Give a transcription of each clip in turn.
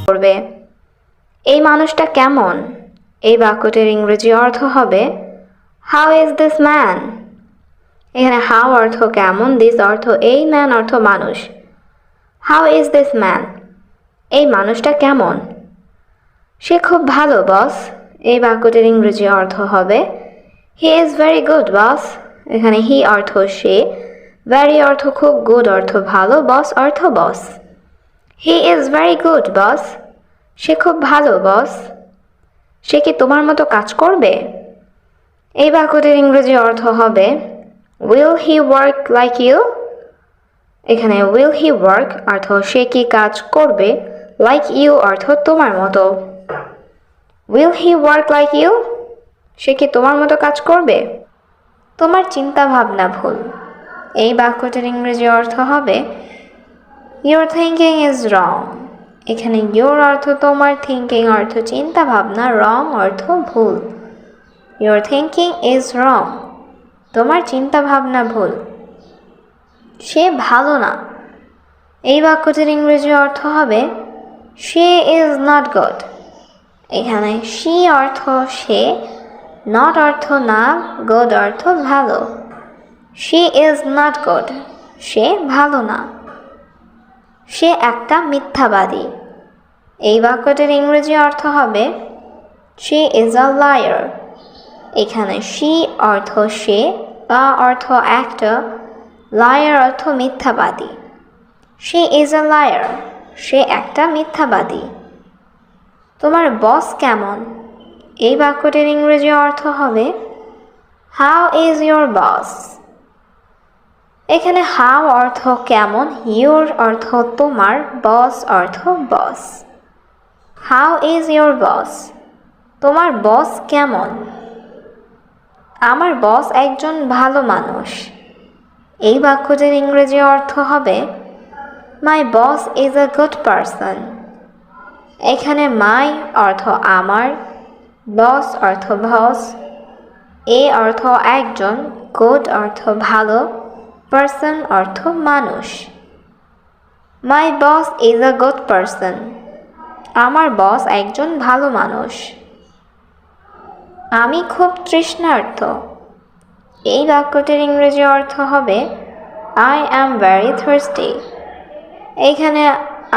করবে। এই মানুষটা কেমন? এই বাক্যটির ইংরেজি অর্থ হবে হাউ ইজ দিস ম্যান। এখানে হাউ অর্থ কেমন, দিস অর্থ এই, ম্যান অর্থ মানুষ। How is this man? এই মানুষটা কেমন? সে খুব ভালো বস। এই বাক্যটির ইংরেজি অর্থ হবে হি ইজ ভেরি গুড বস। এখানে হি অর্থ সে, ভেরি অর্থ খুব, গুড অর্থ ভালো, বস অর্থ boss. He is very good boss. সে খুব ভালো বস। সে কি তোমার মতো কাজ করবে? এই বাক্যটির ইংরেজি অর্থ হবে will he work like you. এখানে উইল হি ওয়ার্ক অর্থ সে কি কাজ করবে, লাইক ইউ অর্থ তোমার মতো। Will he work like you? সে কি তোমার মতো কাজ করবে? তোমার চিন্তা ভাবনা ভুল। এই বাক্যটির ইংরেজি অর্থ হবে ইউর থিঙ্কিং ইজ রং। এখানে ইউর অর্থ তোমার, থিঙ্কিং অর্থ চিন্তা ভাবনা, রং অর্থ ভুল। Your thinking is wrong. তোমার চিন্তা ভাবনা ভুল। সে ভালো না। এই বাক্যটির ইংরেজি অর্থ হবে শি ইজ নট গুড। এখানে শি অর্থ সে, নট অর্থ না, গুড অর্থ ভালো। She is not good. সে ভালো না। সে একটা মিথ্যাবাদী। এই বাক্যটির ইংরেজি অর্থ হবে শি ইজ আ লায়ার। এখানে শি অর্থ সে, আ অর্থ একটা, লায়ার অর্থ মিথ্যাবাদী। She is a liar. সে একটা মিথ্যাবাদী। তোমার বস কেমন? এই বাক্যটির ইংরেজি অর্থ হবে হাউ ইজ ইয়োর বস। এখানে হাউ অর্থ কেমন, ইয়োর অর্থ তোমার, বস অর্থ boss. How is your boss? তোমার বস কেমন? আমার বস একজন ভালো মানুষ। এই বাক্যটির ইংরেজি অর্থ হবে my boss is a good person. এখানে মাই অর্থ আমার, বস অর্থ বস, এ অর্থ একজন, গুড অর্থ ভালো, পারসন অর্থ মানুষ। My boss is a good person. আমার বস একজন ভালো মানুষ। আমি খুব তৃষ্ণার্ত। এই বাক্যটির ইংরেজি অর্থ হবে আই অ্যাম ভেরি থার্স্টি। এইখানে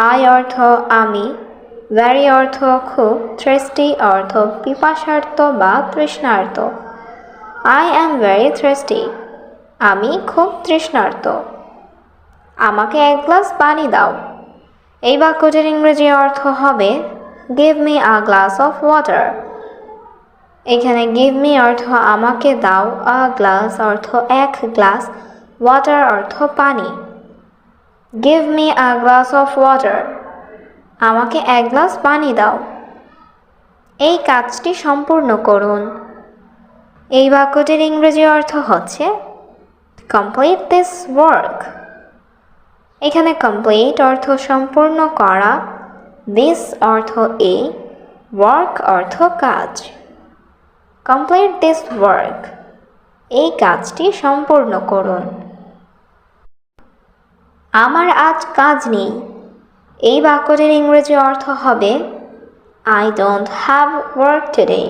আই অর্থ আমি, ভেরি অর্থ খুব, থার্স্টি অর্থ পিপাসার্ত বা তৃষ্ণার্ত। I am very thirsty. আমি খুব তৃষ্ণার্ত। আমাকে এক গ্লাস পানি দাও। এই বাক্যটির ইংরেজি অর্থ হবে give me a glass of water. এখানে গিভ মি অর্থ আমাকে দাও, আ গ্লাস অর্থ এক গ্লাস, ওয়াটার অর্থ পানি। Give me a glass of water. আমাকে এক গ্লাস পানি দাও। এই কাজটি সম্পূর্ণ করুন। এই বাক্যটির ইংরেজি অর্থ হচ্ছে কমপ্লিট দিস ওয়ার্ক। এখানে কমপ্লিট অর্থ সম্পূর্ণ করা, দিস অর্থ এই, ওয়ার্ক অর্থ কাজ। Complete this work. এই কাজটি সম্পূর্ণ করুন। আমার আজ কাজ নেই। এই বাক্যটির ইংরেজি অর্থ হবে I don't have work today.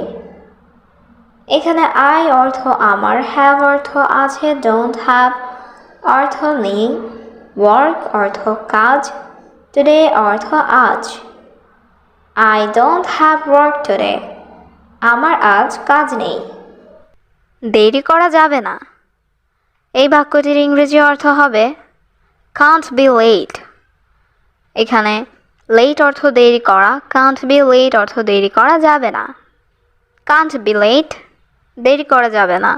এখানে আই অর্থ আমার, হ্যাভ অর্থ আছে, ডোন্ট হ্যাভ অর্থ নেই, ওয়ার্ক অর্থ কাজ, টুডে অর্থ আজ। I don't have work today. আমার আজ কাজ নেই। দেরি করা যাবে না। এই বাক্যটির ইংরেজি অর্থ হবে কান্ট বি লেট। এখানে লেট অর্থ দেরি করা, কান্ট বি লেট অর্থ দেরি করা যাবে না। কান্ট বি লেট, দেরি করা যাবে না।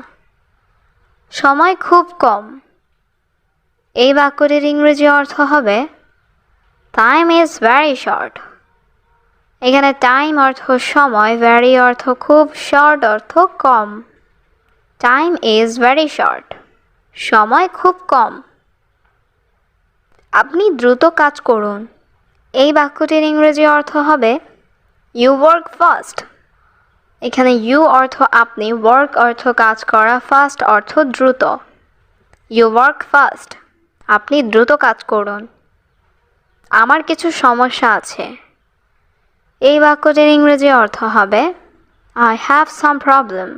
সময় খুব কম। এই বাক্যটির ইংরেজি অর্থ হবে টাইম ইজ ভেরি শর্ট। এখানে টাইম অর্থ সময়, ভেরি অর্থ খুব, শর্ট অর্থ কম। Time is very short. সময় খুব কম। আপনি দ্রুত কাজ করুন। এই বাক্যটির ইংরেজি অর্থ হবে ইউ ওয়ার্ক ফাস্ট। এখানে ইউ অর্থ আপনি, ওয়ার্ক অর্থ কাজ করা, ফাস্ট অর্থ দ্রুত। You work fast. আপনি দ্রুত কাজ করুন। আমার কিছু সমস্যা আছে। এই বাক্যটির ইংরেজি অর্থ হবে I have some problem।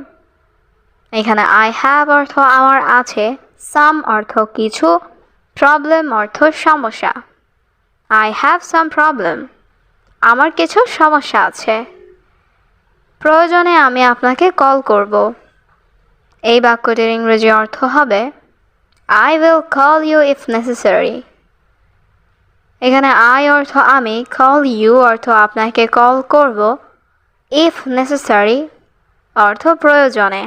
এখানে I have অর্থ আমার আছে, some অর্থ কিছু, problem অর্থ সমস্যা। I have some problem। আমার কিছু সমস্যা আছে। প্রয়োজনে আমি আপনাকে কল করব। এই বাক্যটির ইংরেজি অর্থ হবে I will call you if necessary। এখানে I অর্থ আমি, call you অর্থ আপনাকে কল করব, if necessary অর্থ প্রয়োজনে।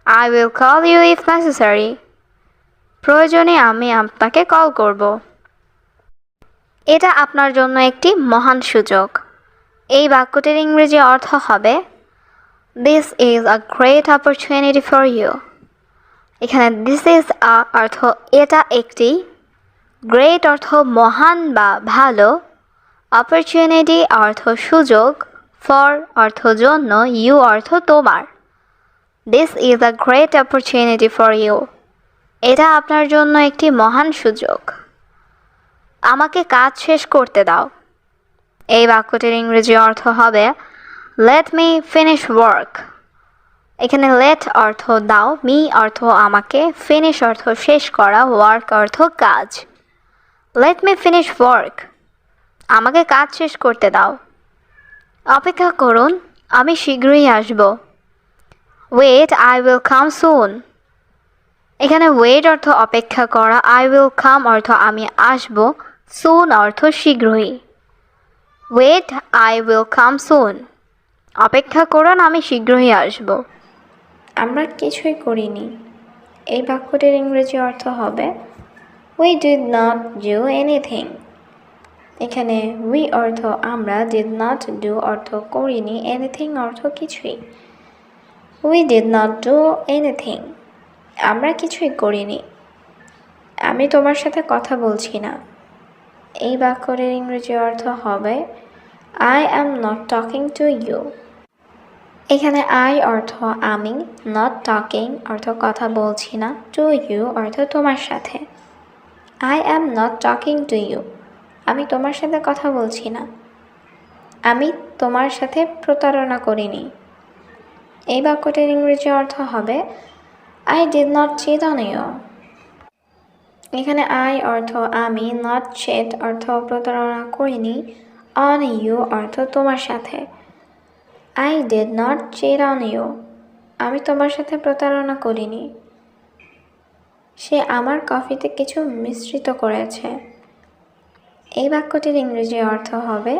I will call you if necessary। প্রয়োজনে আমি আপনাকে কল করব। এটা আপনার জন্য একটি মহান সুযোগ। এই বাক্যটির ইংরেজি অর্থ হবে This is a great opportunity for you। এখানে this is a অর্থ এটা একটি, great অর্থ মহান বা ভালো, opportunity অর্থ সুযোগ, for অর্থ জন্য, you অর্থ তোমার। This is a great opportunity for you। এটা আপনার জন্য একটি মহান সুযোগ। আমাকে কাজ শেষ করতে দাও। এই বাক্যটির ইংরেজি অর্থ হবে Let me finish work। এখানে let অর্থ দাও, me অর্থ আমাকে, finish অর্থ শেষ করা, work অর্থ কাজ। Let me finish work। আমাকে কাজ শেষ করতে দাও। অপেক্ষা করুন, আমি শীঘ্রই আসব। Wait, I will come soon। এখানে wait অর্থ অপেক্ষা করা, I will come অর্থ আমি আসব, soon অর্থ শীঘ্রই। Wait, I will come soon। অপেক্ষা করুন, আমি শীঘ্রই আসব। আমরা কিছুই করিনি। এই বাক্যটির ইংরেজি অর্থ হবে We did not do anything। এখানে we অর্থ আমরা, did not do অর্থ করিনি, anything অর্থ কিছুই। We did not do anything। আমরা কিছুই করিনি। আমি তোমার সাথে কথা বলছি না। এই বাক্যটির ইংরেজি অর্থ হবে I am not talking to you। এখানে I অর্থ আমি, not talking অর্থ কথা বলছি না, to you অর্থ তোমার সাথে। I am not talking to you। আমি তোমার সাথে কথা বলছি না। আমি তোমার সাথে প্রতারণা করিনি। এই বাক্যটির ইংরেজি অর্থ হবে I did not cheat on you। এখানে I অর্থ আমি, not cheat অর্থ প্রতারণা করিনি, on you অর্থ তোমার সাথে। I did not cheat on you। আমি তোমার সাথে প্রতারণা করিনি। সে আমার কফিতে কিছু মিশ্রিত করেছে। এই বাক্যটির ইংরেজি অর্থ হবে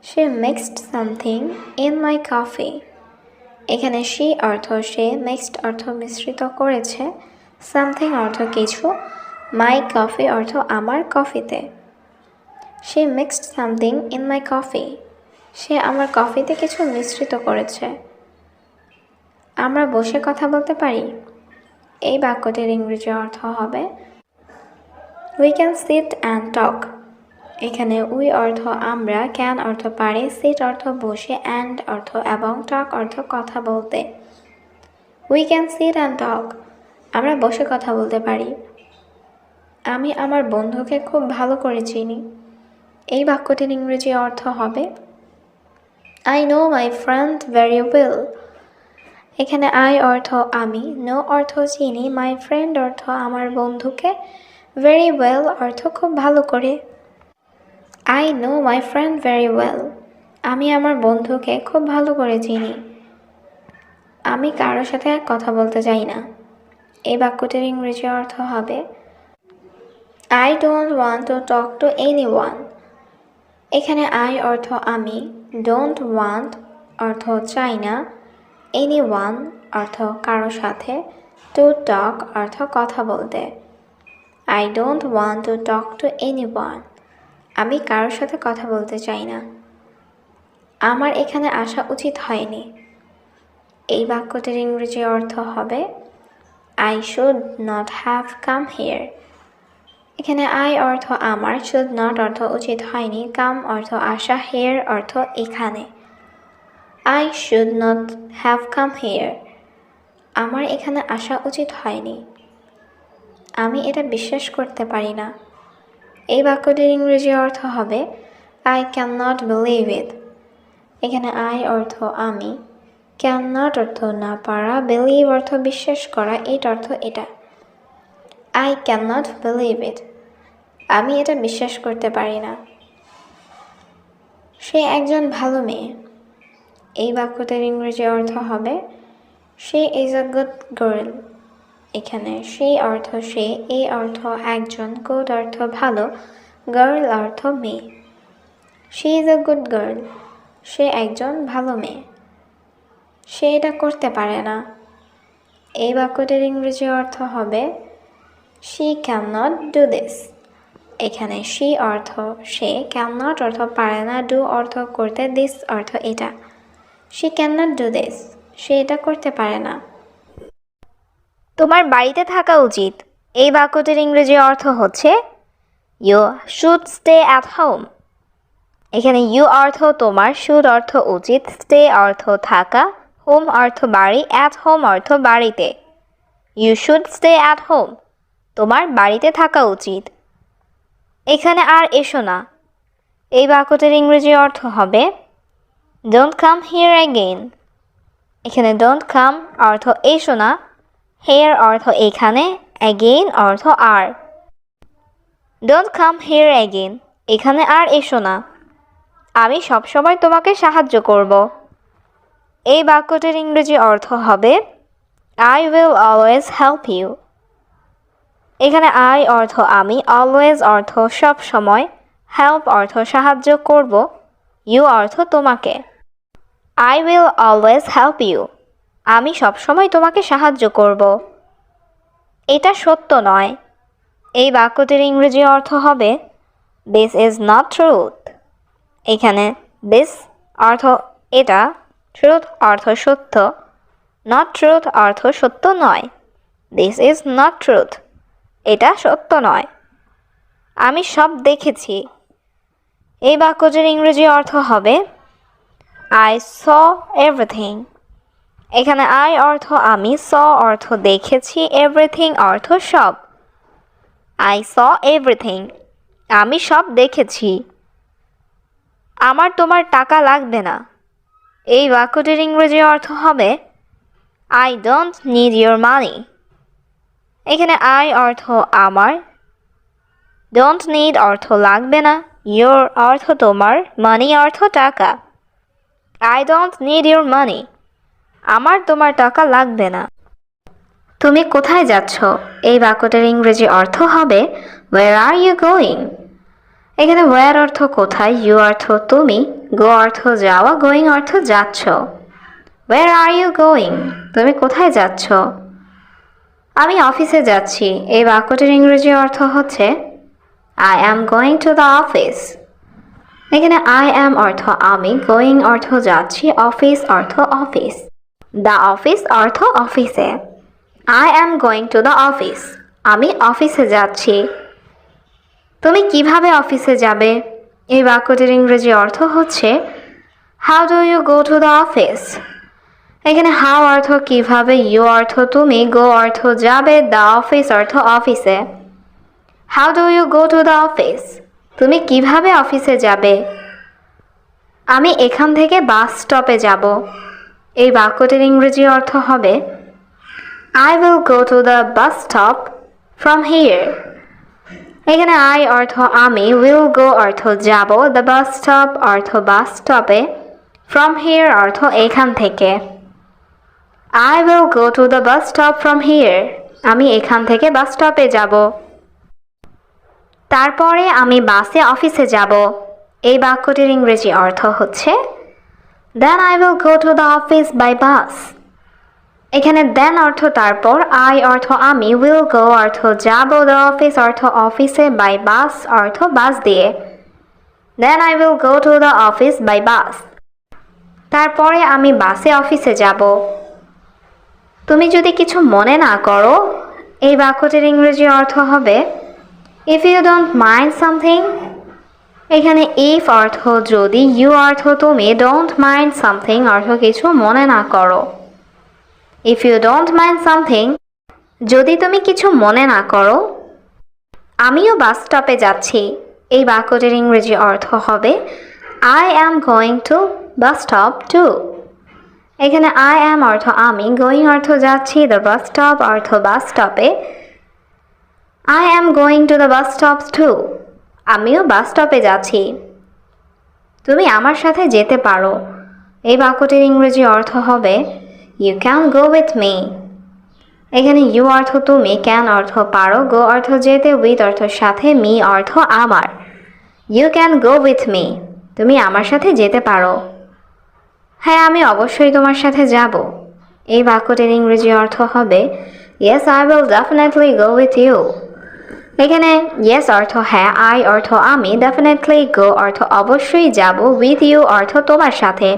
She mixed something in my coffee। এখানে she অর্থ সে, mixed অর্থ মিশ্রিত করেছে, something অর্থ কিছু, my coffee অর্থ আমার কফিতে। She mixed something in my coffee। সে আমার কফিতে কিছু মিশ্রিত করেছে। আমরা বসে কথা বলতে পারি। এই বাক্যটির ইংরেজি অর্থ হবে We can sit and talk। এখানে we অর্থ আমরা, can অর্থ পারে, sit অর্থ বসে, and অর্থ এবং, talk অর্থ কথা বলতে। We can sit and talk। আমরা বসে কথা বলতে পারি। আমি আমার বন্ধুকে খুব ভালো করে চিনি। এই বাক্যটির ইংরেজি অর্থ হবে I know my friend very well। এখানে I অর্থ আমি, know অর্থ চিনি, my friend অর্থ আমার বন্ধুকে, very well অর্থ খুব ভালো করে। I know my friend very well। আমি আমার বন্ধুকে খুব ভালো করে চিনি। আমি কারোর সাথে কথা বলতে চাই না। এই বাক্যটির ইংরেজি অর্থ হবে I don't want to talk to anyone। এখানে I অর্থ আমি, don't want অর্থ চাই না, anyone অর্থ কারোর সাথে, to talk অর্থ কথা বলতে। I don't want to talk to anyone। আমি কারোর সাথে কথা বলতে চাই না। আমার এখানে আসা উচিত হয়নি। এই বাক্যটির ইংরেজি অর্থ হবে I should not have come here। এখানে I অর্থ আমার, should not অর্থ উচিত হয়নি, come অর্থ আসা, here অর্থ এখানে। I should not have come here। আমার এখানে আসা উচিত হয়নি। আমি এটা বিশ্বাস করতে পারি না। এই বাক্যটির ইংরেজি অর্থ হবে I cannot believe it। এখানে আই অর্থ আমি, ক্যান নট অর্থ না পারা, বিলিভ অর্থ বিশ্বাস করা, ইট অর্থ এটা। I can not believe it, আমি এটা বিশ্বাস করতে পারি না। সে একজন ভালো মেয়ে। এই বাক্যটির ইংরেজি অর্থ হবে she is a good girl. এখানে শি অর্থ সে, এ অর্থ একজন, গুড অর্থ ভালো, গার্ল অর্থ মেয়ে। She is a good girl, সে একজন ভালো মেয়ে। সে এটা করতে পারে না। এই বাক্যটির ইংরেজি অর্থ হবে she can not do this. এখানে শি অর্থ সে, ক্যান নট অর্থ পারে না, ডু অর্থ করতে, দিস অর্থ এটা। She can not do this, সে এটা করতে পারে না। তোমার বাড়িতে থাকা উচিত। এই বাক্যটির ইংরেজি অর্থ হচ্ছে you should stay at home. এখানে ইউ অর্থ তোমার, শুড অর্থ উচিত, স্টে অর্থ থাকা, হোম অর্থ বাড়ি, অ্যাট হোম অর্থ বাড়িতে। You should stay at home, তোমার বাড়িতে থাকা উচিত। এখানে আর এসো না। এই বাক্যটির ইংরেজি অর্থ হবে ডোন্ট কাম হিয়ার অ্যাগেইন। এখানে ডোন্ট কাম অর্থ এসো না, হেয়ার অর্থ এখানে, অ্যাগেইন অর্থ আর। ডোন্ট কাম হিয়ার অ্যাগেইন, এখানে আর এসো না। আমি সবসময় তোমাকে সাহায্য করব। এই বাক্যটির ইংরেজি অর্থ হবে I will always help you. এখানে আই অর্থ আমি, অলওয়েজ অর্থ সব সময়, হেল্প অর্থ সাহায্য করব, ইউ অর্থ তোমাকে। I will always help you, আমি সবসময় তোমাকে সাহায্য করব। এটা সত্য নয়। এই বাক্যটির ইংরেজি অর্থ হবে দিস ইজ নট ট্রুথ। এখানে দিস অর্থ এটা, ট্রুথ অর্থ সত্য, নট ট্রুথ অর্থ সত্য নয়। দিস ইজ নট ট্রুথ, এটা সত্য নয়। আমি সব দেখেছি। এই বাক্যটির ইংরেজি অর্থ হবে আই স এভরিথিং। এখানে আই অর্থ আমি, স অর্থ দেখেছি, এভরিথিং অর্থ সব। আই স এভরিথিং, আমি সব দেখেছি। আমার তোমার টাকা লাগবে না। এই বাক্যটির ইংরেজি অর্থ হবে আই ডোন্ট নিড ইয়োর মানি। এখানে আই অর্থ আমার, ডোন্ট নিড অর্থ লাগবে না, ইয়োর অর্থ তোমার, মানি অর্থ টাকা। আই ডোন্ট নিড ইয়োর মানি, আমার তোমার টাকা লাগবে না। তুমি কোথায় যাচ্ছ? এই বাক্যটির ইংরেজি অর্থ হবে ওয়ের আর ইউ গোয়িং। এখানে ওয়ার অর্থ কোথায়, ইউ অর্থ তুমি, গো অর্থ যাওয়া, গোয়িং অর্থ যাচ্ছ। ওয়ের আর ইউ গোয়িং, তুমি কোথায় যাচ্ছ? আমি অফিসে যাচ্ছি। এই বাক্যটির ইংরেজি অর্থ হচ্ছে I am going to the office. এখানে আই অ্যাম অর্থ আমি, গোয়িং অর্থ যাচ্ছি, অফিস অর্থ অফিস, দ্য অফিস অর্থ অফিসে। I am going to the office, আমি অফিসে যাচ্ছি। তুমি কিভাবে অফিসে যাবে? এই বাক্যটির ইংরেজি অর্থ হচ্ছে how do you go to the office. এখানে হাউ অর্থ কিভাবে, ইউ অর্থ তুমি, গো অর্থ যাবে, দ্য অফিস অর্থ অফিসে। How do you go to the office, তুমি কিভাবে অফিসে যাবে? আমি এখান থেকে বাস স্টপে যাব। এই বাক্যটির ইংরেজি অর্থ হবে I will go to the bus stop from here. এখানে আই অর্থ আমি, উইল গো অর্থ যাব, দ্য বাস স্টপ অর্থ বাস স্টপে, ফ্রম হিয়ার অর্থ এখান থেকে। I will go to the bus stop from here, আমি এখান থেকে বাস স্টপে যাব। তারপরে আমি বাসে অফিসে যাব। এই বাক্যটির ইংরেজি অর্থ হচ্ছে then I will go to the office by bus. এখানে দেন অর্থ তারপর, আই অর্থ আমি, উইল গো অর্থ যাব, দ্য অফিস অর্থ অফিসে, বাই বাস অর্থ বাস দিয়ে। Then I will go to the office by bus, তারপরে আমি বাসে অফিসে যাব। তুমি যদি কিছু মনে না করো। এই বাক্যটির ইংরেজি অর্থ হবে if you don't mind something. এখানে ইফ অর্থ যদি, ইউ অর্থ তুমি, ডোন্ট মাইন্ড সামথিং অর্থ কিছু মনে না করো। If you don't mind something, যদি তুমি কিছু মনে না করো। আমিও বাস স্টপে যাচ্ছি। এই বাক্যটির ইংরেজি অর্থ হবে I am going to bus stop too. এখানে আই অ্যাম অর্থ আমি, গোয়িং অর্থ যাচ্ছি, দ্য বাস স্টপ অর্থ বাস স্টপে। I am going to the bus stop too. আমিও বাস স্টপে যাচ্ছি। তুমি আমার সাথে যেতে পারো। এই বাক্যটির ইংরেজি অর্থ হবে you can go with me. এখানে ইউ অর্থ তুমি, ক্যান অর্থ পারো, গো অর্থ যেতে, উইথ অর্থ সাথে, মি অর্থ আমার। You can go with me. তুমি আমার সাথে যেতে পারো। হ্যাঁ, আমি অবশ্যই তোমার সাথে যাব। এই বাক্যটির ইংরেজি অর্থ হবে yes I will definitely go with you. এখানে ইয়েস অর্থ হ্যাঁ, আই অর্থ আমি, ডেফিনেটলি গো অর্থ অবশ্যই যাব, উইথ ইউ অর্থ তোমার সাথে।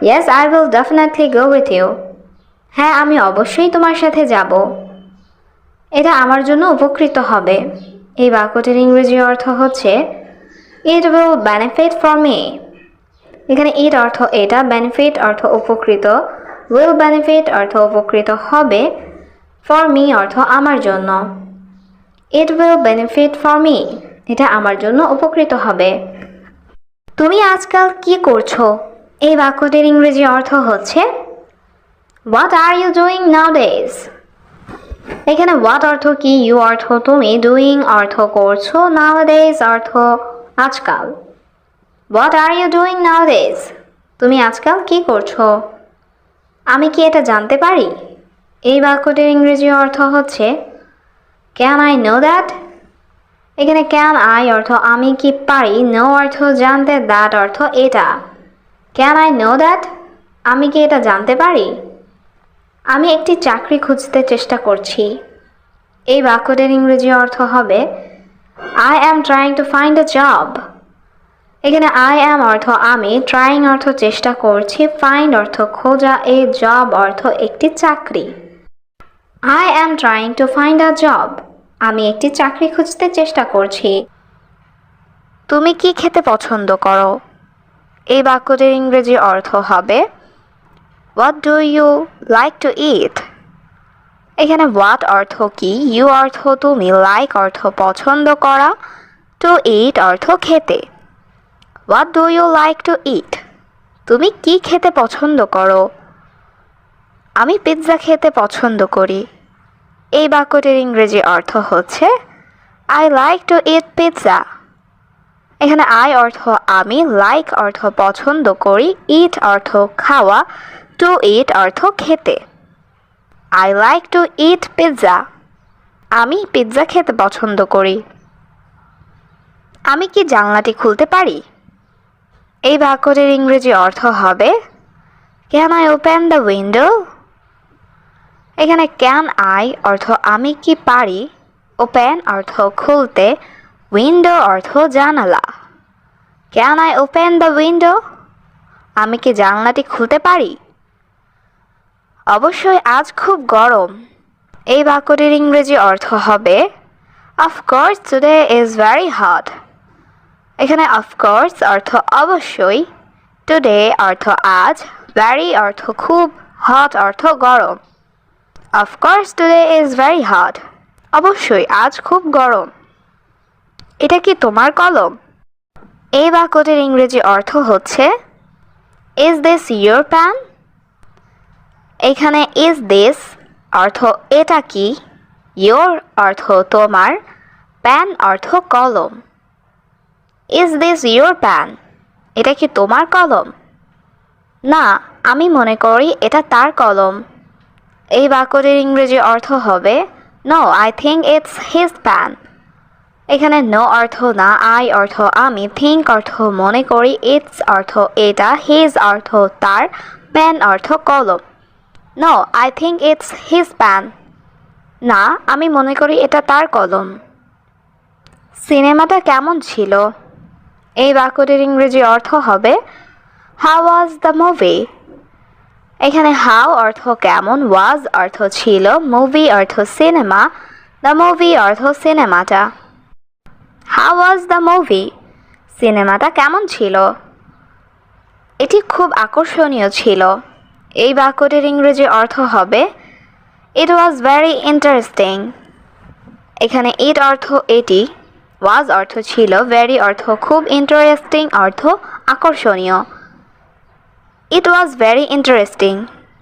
Yes I will definitely go with you. হ্যাঁ, আমি অবশ্যই তোমার সাথে যাব। এটা আমার জন্য উপকৃত হবে। এই বাক্যটির ইংরেজি অর্থ হচ্ছে it will benefit for me. এখানে ইট অর্থ এটা, বেনিফিট অর্থ উপকৃত, উইল বেনিফিট অর্থ উপকৃত হবে, ফর মি অর্থ আমার জন্য। It will benefit for me, এটা আমার জন্য উপকৃত হবে। তুমি আজকাল কি করছো? এই বাক্যটির ইংরেজি অর্থ হচ্ছে হোয়াট আর ইউ ডুইং নাওডেজ। এখানে হোয়াট অর্থ কি, ইউ অর্থ তুমি, ডুইং অর্থ করছো, নাওডেজ অর্থ আজকাল। What are you doing nowadays? তুমি আজকাল কি করছো? আমি কি এটা জানতে পারি? এই বাক্যটির ইংরেজি অর্থ হচ্ছে ক্যান আই নো দ্যাট। এখানে ক্যান আই অর্থ আমি কি পারি, নো অর্থ জানতে, দ্যাট অর্থ এটা। Can I know that? আমি কি এটা জানতে পারি? আমি একটি চাকরি খুঁজতে চেষ্টা করছি। এই বাক্যটির ইংরেজি অর্থ হবে I am trying to find a job. এখানে আই অ্যাম অর্থ আমি, ট্রাইং অর্থ চেষ্টা করছি, ফাইন্ড অর্থ খোঁজা, এ জব অর্থ একটি চাকরি। I am trying to find a job. আমি একটি চাকরি খুঁজতে চেষ্টা করছি। তুমি কি খেতে পছন্দ করো? এই বাক্যটির ইংরেজি অর্থ হবে what do you like to eat. এখানে হোয়াট অর্থ কি, ইউ অর্থ তুমি, লাইক অর্থ পছন্দ করা, টু ইট অর্থ খেতে। What do you like to eat? তুমি কি খেতে পছন্দ করো? আমি পিৎজা খেতে পছন্দ করি। এই বাক্যটির ইংরেজি অর্থ হচ্ছে I like to it pizza. এখানে আই অর্থ আমি, লাইক অর্থ পছন্দ করি, ইট অর্থ খাওয়া, টু ইট অর্থ খেতে। I like to it pizza. আমি পিৎজা খেতে পছন্দ করি। আমি কি জানলাটি খুলতে পারি? এই বাক্যটির ইংরেজি অর্থ হবে can I open the window. এখানে ক্যান আই অর্থ আমি কি পারি, ওপেন অর্থ খুলতে, উইন্ডো অর্থ জানালা। Can I open the window? আমি কি জানলাটি খুলতে পারি? অবশ্যই আজ খুব গরম। এই বাক্যটির ইংরেজি অর্থ হবে of course today is very hot. এখানে অফকোর্স অর্থ অবশ্যই, টুডে অর্থ আজ, ভেরি অর্থ খুব, হট অর্থ গরম। Of course today is very hot. অবশ্যই আজ খুব গরম। এটা কি তোমার কলম? এই বাক্যটির ইংরেজি অর্থ হচ্ছে ইজ দিস ইয়োর পেন। এখানে ইজ দিস অর্থ এটা কি, ইয়োর অর্থ তোমার, পেন অর্থ কলম। Is this your pen? এটা কি তোমার কলম? না, আমি মনে করি এটা তার কলম। এই বাক্যটির ইংরেজি অর্থ হবে no I think it's his pen. এখানে নো অর্থ না, আই অর্থ আমি, থিঙ্ক অর্থ মনে করি, ইটস অর্থ এটা, হিজ অর্থ তার, পেন অর্থ কলম। No I think it's his pen. না, আমি মনে করি এটা তার কলম। সিনেমাটা কেমন ছিল? এই বাক্যটির ইংরেজি অর্থ হবে হাউ ওয়াজ দ্য মুভি। এখানে হাউ অর্থ কেমন, ওয়াজ অর্থ ছিল, মুভি অর্থ সিনেমা, দ্য মুভি অর্থ সিনেমাটা। How was the movie? সিনেমাটা কেমন ছিল? এটি খুব আকর্ষণীয় ছিল। এই বাক্যটির ইংরেজি অর্থ হবে ইট ওয়াজ ভেরি ইন্টারেস্টিং। এখানে ইট অর্থ এটি, ওয়াজ অর্থ ছিল, ভেরি অর্থ খুব, ইন্টারেস্টিং অর্থ আকর্ষণীয়। ইট ওয়াজ ভেরি ইন্টারেস্টিং।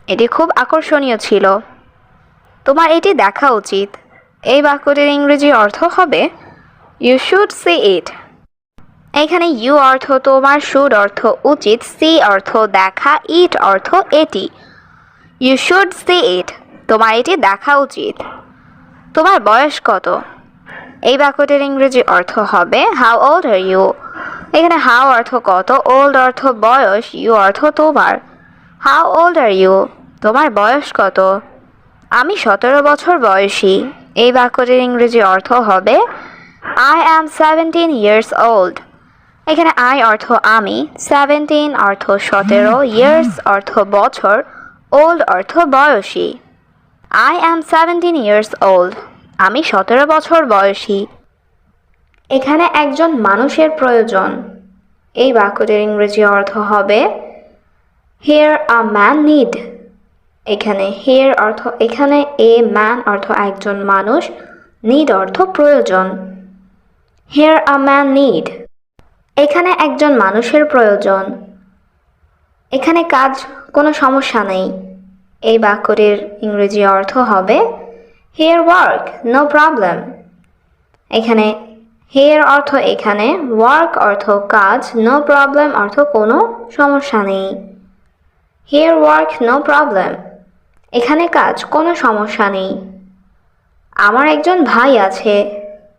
এটি খুব আকর্ষণীয় ছিল। তোমার এটি দেখা উচিত। এই বাক্যটির ইংরেজি অর্থ হবে ইউ শুড সি ইট। এখানে ইউ অর্থ তোমার, শুড অর্থ উচিত, সি অর্থ দেখা, ইট অর্থ এটি। ইউ শুড সি ইট। তোমার এটি দেখা উচিত। তোমার বয়স কত? এই বাক্যটির ইংরেজি অর্থ হবে হাউ ওল্ড আর ইউ। এখানে হাউ অর্থ কত, ওল্ড অর্থ বয়স, ইউ অর্থ তোমার। How old are you? তোমার বয়স কত? আমি 17 বছর বয়সী। এই বাক্যটির ইংরেজি অর্থ হবে আই অ্যাম 17 ইয়ার্স ওল্ড। এখানে আই অর্থ আমি, 17 অর্থ 17, ইয়ার্স অর্থ বছর, ওল্ড অর্থ বয়সী। I am 17 years old. আমি 17 বছর বয়সী। এখানে একজন মানুষের প্রয়োজন। এই বাক্যটির ইংরেজি অর্থ হবে হিয়ার আ ম্যান নিড। এখানে হিয়ার অর্থ এখানে এ ম্যান অর্থ একজন মানুষ, নিড অর্থ প্রয়োজন। Here a man need. এখানে একজন মানুষের প্রয়োজন। এখানে কাজ কোনো সমস্যা নেই। এই বাক্যটির ইংরেজি অর্থ হবে হিয়ার ওয়ার্ক নো প্রবলেম। এখানে হিয়ার অর্থ এখানে, ওয়ার্ক অর্থ কাজ, নো প্রবলেম অর্থ কোনো সমস্যা নেই। Here work no problem. এখানে কাজ কোনো সমস্যা নেই। আমার একজন ভাই আছে।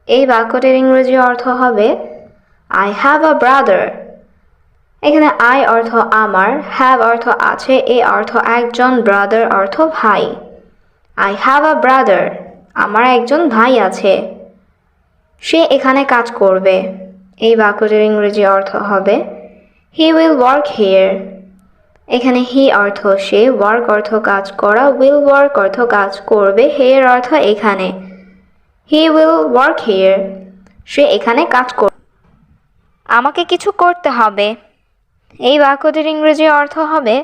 এই বাক্যটির ইংরেজি অর্থ হবে আই হ্যাভ আ ব্রাদার। এখানে আই অর্থ আমার, হ্যাভ অর্থ আছে, এ অর্থ একজন, ব্রাদার অর্থ ভাই। I have a brother. আমার একজন ভাই আছে। সে এখানে কাজ করবে। এই বাক্যটির ইংরেজি অর্থ হবে হি উইল ওয়ার্ক হিয়ার। এখানে হি অর্থ সে, ওয়ার্ক অর্থ কাজ করা, উইল ওয়ার্ক অর্থ কাজ করবে, হেয়ার অর্থ এখানে। He will work here. সে এখানে কাজ করবে। আমাকে কিছু করতে হবে। এই বাক্যটির ইংরেজি অর্থ হবে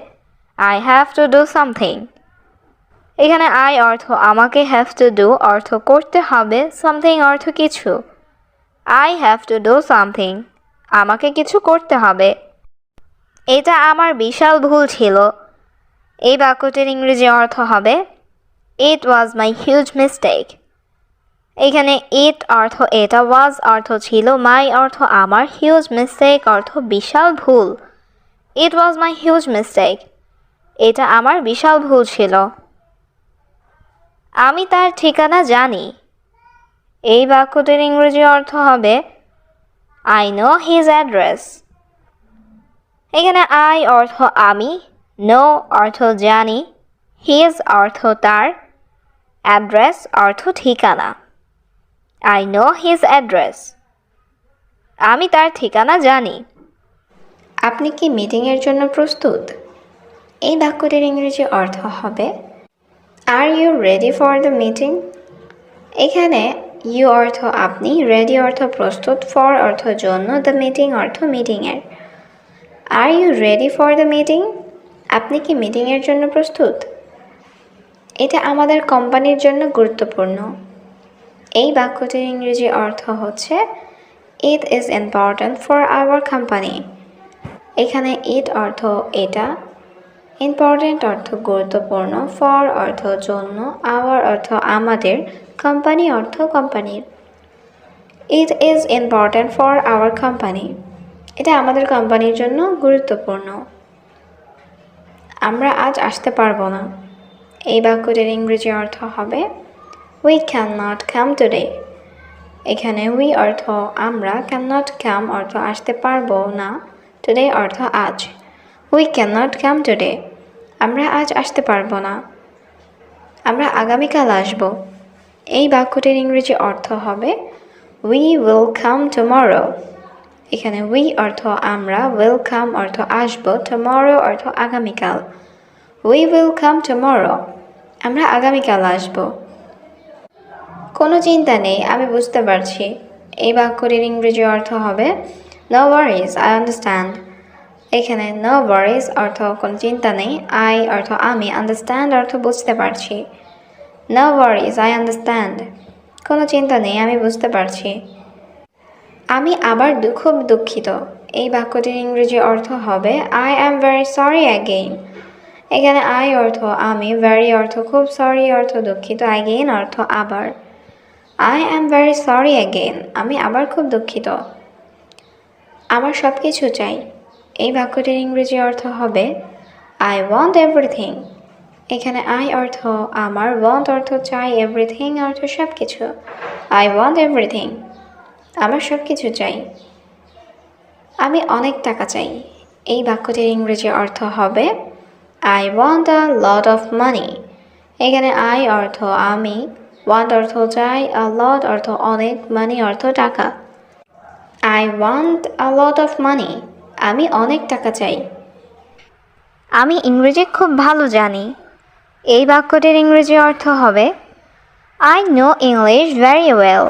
I have to do something. এখানে আই অর্থ আমাকে, হ্যাভ টু ডু অর্থ করতে হবে, সামথিং অর্থ কিছু। I have to do something. আমাকে কিছু করতে হবে। এটা আমার বিশাল ভুল ছিল। এই বাক্যটির ইংরেজি অর্থ হবে ইট ওয়াজ মাই হিউজ মিস্টেক। এখানে ইট অর্থ এটা, ওয়াজ অর্থ ছিল, মাই অর্থ আমার, হিউজ মিস্টেক অর্থ বিশাল ভুল। ইট ওয়াজ মাই হিউজ মিস্টেক। এটা আমার বিশাল ভুল ছিল। আমি তার ঠিকানা জানি। এই বাক্যটির ইংরেজি অর্থ হবে আই নো হিজ অ্যাড্রেস। এখানে আই অর্থ আমি, নো অর্থ জানি, হিজ অর্থ তার, অ্যাড্রেস অর্থ ঠিকানা। I know his address. আমি তার ঠিকানা জানি। আপনি কি মিটিংয়ের জন্য প্রস্তুত? এই বাক্যটির ইংরেজি অর্থ হবে are you ready for the meeting? এখানে ইউ অর্থ আপনি, রেডি অর্থ প্রস্তুত, ফর অর্থ জন্য, দ্য মিটিং অর্থ মিটিংয়ের। Are you ready for the meeting? আপনি কি মিটিংয়ের জন্য প্রস্তুত? এটা আমাদের কোম্পানির জন্য গুরুত্বপূর্ণ। এই বাক্যটির ইংরেজি অর্থ হচ্ছে it is important for our company. এখানে ইট অর্থ এটা, ইম্পর্ট্যান্ট অর্থ গুরুত্বপূর্ণ, ফর অর্থ জন্য, আওয়ার অর্থ আমাদের, কোম্পানি অর্থ কোম্পানির। It is important for our company. এটা আমাদের কোম্পানির জন্য গুরুত্বপূর্ণ। আমরা আজ আসতে পারবো না। এই বাক্যটির ইংরেজি অর্থ হবে we can not come today. এখানে উই অর্থ আমরা, ক্যান নট কাম অর্থ আসতে পারবো না, টুডে অর্থ আজ। We can not come today. আমরা আজ আসতে পারবো না। আমরা আগামীকাল আসব। এই বাক্যটির ইংরেজি অর্থ হবে উই উইল কাম টুমরো। এখানে উই অর্থ আমরা, উইল কাম অর্থ আসব, টুমরো অর্থ আগামীকাল। We will come tomorrow. আমরা আগামীকাল আসব। কোনো চিন্তা নেই, আমি বুঝতে পারছি। এই বাক্যটির ইংরেজি অর্থ হবে নো ওয়ারিজ, আই আন্ডারস্ট্যান্ড। এখানে নো ওয়ারিজ অর্থ কোনো চিন্তা নেই, আই অর্থ আমি, আন্ডারস্ট্যান্ড অর্থ বুঝতে পারছি। No worries, I understand. কোনো চিন্তা নেই, আমি বুঝতে পারছি। আমি আবার খুব দুঃখিত। এই বাক্যটির ইংরেজি অর্থ হবে I am very sorry again. এখানে আই অর্থ আমি, ভেরি অর্থ খুব, সরি অর্থ দুঃখিত, অ্যাগেইন অর্থ আবার। I am very sorry again, আমি আবার খুব দুঃখিত। আমার সব কিছু চাই। এই বাক্যটির ইংরেজি অর্থ হবে আই ওয়ান্ট এভরিথিং। এখানে আই অর্থ আমার, ওয়ান্ট অর্থ চাই, এভরিথিং অর্থ সব কিছু। আই ওয়ান্ট এভরিথিং, আমার সব কিছু চাই। আমি অনেক টাকা চাই। এই বাক্যটির ইংরেজি অর্থ হবে I want a lot of money. এখানে আই অর্থ আমি, ওয়ান্ট অর্থ চাই, আ লট অর্থ অনেক, মানি অর্থ টাকা। I want a lot of money, আমি অনেক টাকা চাই। আমি ইংরেজি খুব ভালো জানি। এই বাক্যটির ইংরেজি অর্থ হবে I know English very well.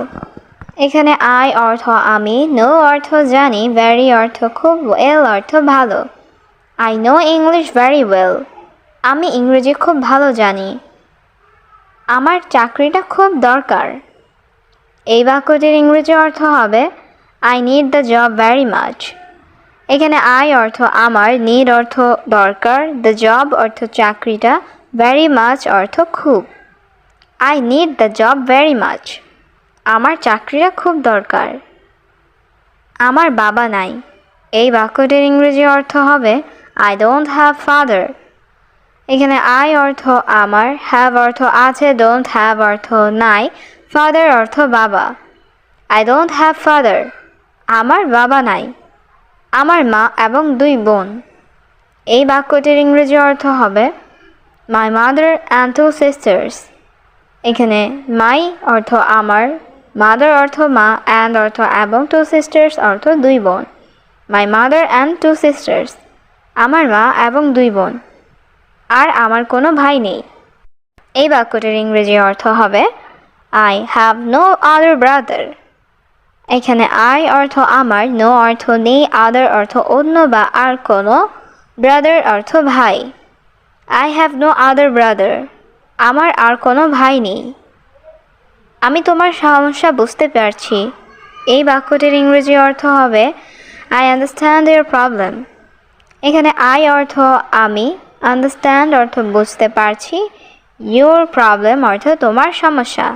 এখানে আই অর্থ আমি, নো অর্থ জানি, ভেরি অর্থ খুব, ওয়েল অর্থ ভালো। I know English very well, আমি ইংরেজি খুব ভালো জানি। আমার চাকরিটা খুব দরকার। এই বাক্যটির ইংরেজি অর্থ হবে I need the job very much. এখানে আই অর্থ আমার, নিড অর্থ দরকার, দ্য জব অর্থ চাকরিটা, ভেরি মাচ অর্থ খুব। I need the job very much, আমার চাকরিটা খুব দরকার। আমার বাবা নাই। এই বাক্যটির ইংরেজি অর্থ হবে আই ডোন্ট হ্যাভ ফাদার। এখানে আই অর্থ আমার, হ্যাভ অর্থ আছে, ডোন্ট হ্যাভ অর্থ নাই, ফাদার অর্থ বাবা। আই ডোন্ট হ্যাভ ফাদার, আমার বাবা নাই। আমার মা এবং 2 বোন। এই বাক্যটির ইংরেজি অর্থ হবে মাই মাদার অ্যান্ড 2 সিস্টার্স। এখানে মাই অর্থ আমার, মাদার অর্থ মা, অ্যান্ড অর্থ এবং, 2 সিস্টার্স অর্থ 2 বোন। মাই মাদার অ্যান্ড 2 সিস্টার্স, আমার মা এবং 2 বোন। আর আমার কোনো ভাই নেই। এই বাক্যটির ইংরেজি অর্থ হবে I have no other brother. এখানে আই অর্থ আমার, নো অর্থ নেই, আদার অর্থ অন্য বা আর কোনো, ব্রাদার অর্থ ভাই। I have no other brother, আমার আর কোনো ভাই নেই। আমি তোমার সমস্যা বুঝতে পারছি। এই বাক্যটির ইংরেজি অর্থ হবে আই আন্ডারস্ট্যান্ড ইউর প্রবলেম। এখানে আই অর্থ আমি, আন্ডারস্ট্যান্ড অর্থ বুঝতে পারছি, ইউর প্রবলেম অর্থ তোমার সমস্যা।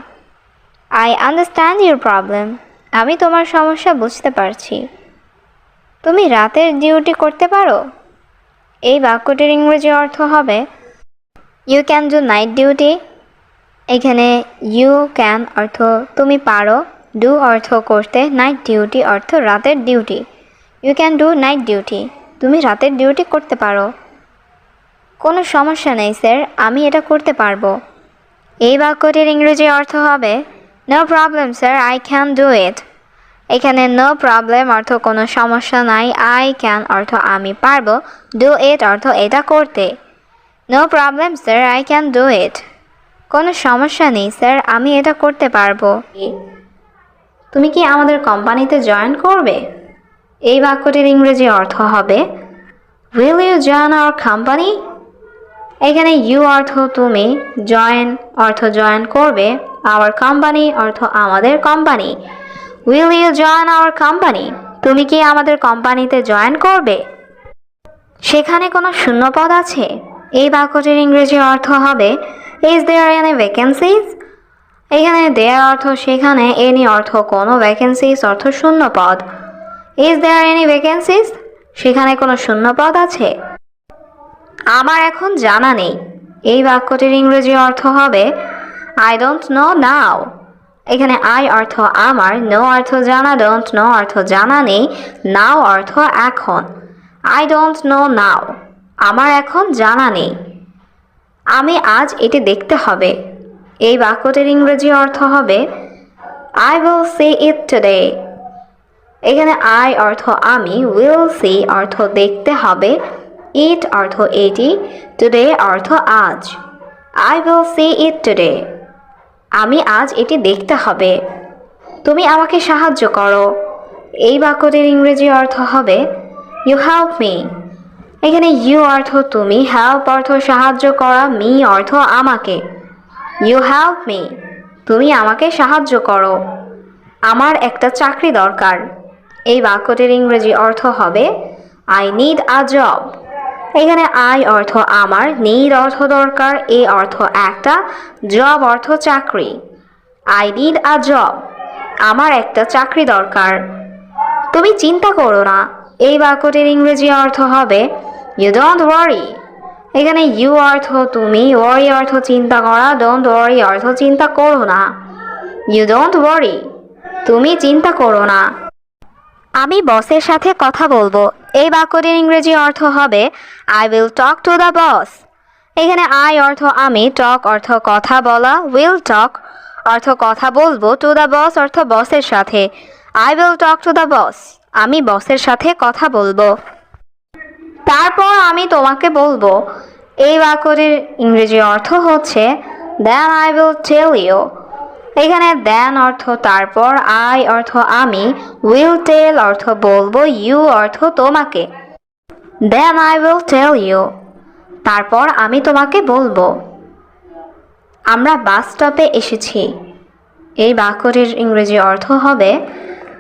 আই আন্ডারস্ট্যান্ড ইউর প্রবলেম, আমি তোমার সমস্যা বুঝতে পারছি। তুমি রাতের ডিউটি করতে পারো। এই বাক্যটির ইংরেজি অর্থ হবে you can do night duty. এখানে ইউ ক্যান অর্থ তুমি পারো, ডু অর্থ করতে, নাইট ডিউটি অর্থ রাতের duty. You can do night duty, তুমি রাতের ডিউটি করতে পারো। কোনো সমস্যা নেই স্যার, আমি এটা করতে পারবো। এই বাক্যটির ইংরেজি অর্থ হবে no problem sir, I can do it. এখানে নো প্রবলেম অর্থ কোনো সমস্যা নাই, আই ক্যান অর্থ আমি পারবো, ডু ইট অর্থ এটা করতে। No problem sir, I can do it, কোনো সমস্যা নেই স্যার, আমি এটা করতে পারবো। তুমি কি আমাদের কোম্পানিতে জয়েন করবে? এই বাক্যটির ইংরেজি অর্থ হবে will you join our company. এখানে ইউ অর্থ তুমি, জয়েন অর্থ জয়েন করবে, আওয়ার কোম্পানি অর্থ আমাদের company. Will you join our company, তুমি কি আমাদের কোম্পানিতে জয়েন করবে? সেখানে কোনো শূন্যপদ আছে? এই বাক্যটির ইংরেজি অর্থ হবে ইজ দেয়ার এনি ভ্যাকেন্সিজ। এখানে দেয়ার অর্থ সেখানে, এনি অর্থ কোনো, ভ্যাকেন্সিজ অর্থ শূন্যপদ। ইজ দেয়ার এনি ভ্যাকেন্সিজ, সেখানে কোনো শূন্যপদ আছে? আমার এখন জানা নেই। এই বাক্যটির ইংরেজি অর্থ হবে আই ডোন্ট নো নাও। এখানে আই অর্থ আমার, নো অর্থ জানা, ডোন্ট নো অর্থ জানা নেই, নাও অর্থ এখন। আই ডোন্ট নো নাও, আমার এখন জানা নেই। আমি আজ এটি দেখতে হবে। এই বাক্যটির ইংরেজি অর্থ হবে I will see it today. এখানে আই অর্থ আমি, উইল সি অর্থ দেখতে হবে, ইট অর্থ এটি, টুডে অর্থ আজ। I will see it today, আমি আজ এটি দেখতে হবে। তুমি আমাকে সাহায্য করো। এই বাক্যটির ইংরেজি অর্থ হবে ইউ হেল্প মি। এখানে ইউ অর্থ তুমি, হেল্প অর্থ সাহায্য করা, মি অর্থ আমাকে। ইউ হেল্প মি, তুমি আমাকে সাহায্য করো। আমার একটা চাকরি দরকার। এই বাক্যটির ইংরেজি অর্থ হবে আই নিড আ জব। এখানে আই অর্থ আমার, নিড অর্থ দরকার, এ অর্থ একটা, জব অর্থ চাকরি। আই নিড আ জব, আমার একটা চাকরি দরকার। তুমি চিন্তা করো না, এই বাক্যটির ইংরেজি অর্থ হবে ইউ ডোন্ট ওয়ারি। এখানে ইউ অর্থ তুমি, ওয়ারি অর্থ চিন্তা করা, ডোন্ট ওয়ারি অর্থ চিন্তা করো না। ইউ ডোন্ট ওয়ারি, তুমি চিন্তা করো না। আমি বসের সাথে কথা বলবো, এই বাক্যটির ইংরেজি অর্থ হবে I will talk to the boss. এখানে আই অর্থ আমি, টক অর্থ কথা বলা, উইল টক অর্থ কথা বলবো, টু দ্য বস অর্থ বসের সাথে। I will talk to the boss, আমি বসের সাথে কথা বলবো। তারপর আমি তোমাকে বলবো, এই বাক্যটির ইংরেজি অর্থ হচ্ছে then I will tell you. এখানে দেন অর্থ তারপর, আই অর্থ আমি, উইল টেল অর্থ বলবো, ইউ অর্থ তোমাকে। Then I will tell you, তারপর আমি তোমাকে বলবো। আমরা বাস স্টপে এসেছি, এই বাক্যটির ইংরেজি অর্থ হবে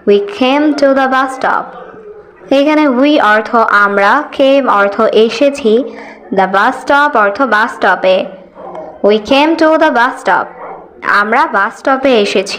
we came to the bus stop. এখানে উই অর্থ আমরা, কেম অর্থ এসেছি, দ্য বাস স্টপ অর্থ বাস স্টপে। We came to the bus stop, আমরা বাস স্টপে এসেছি।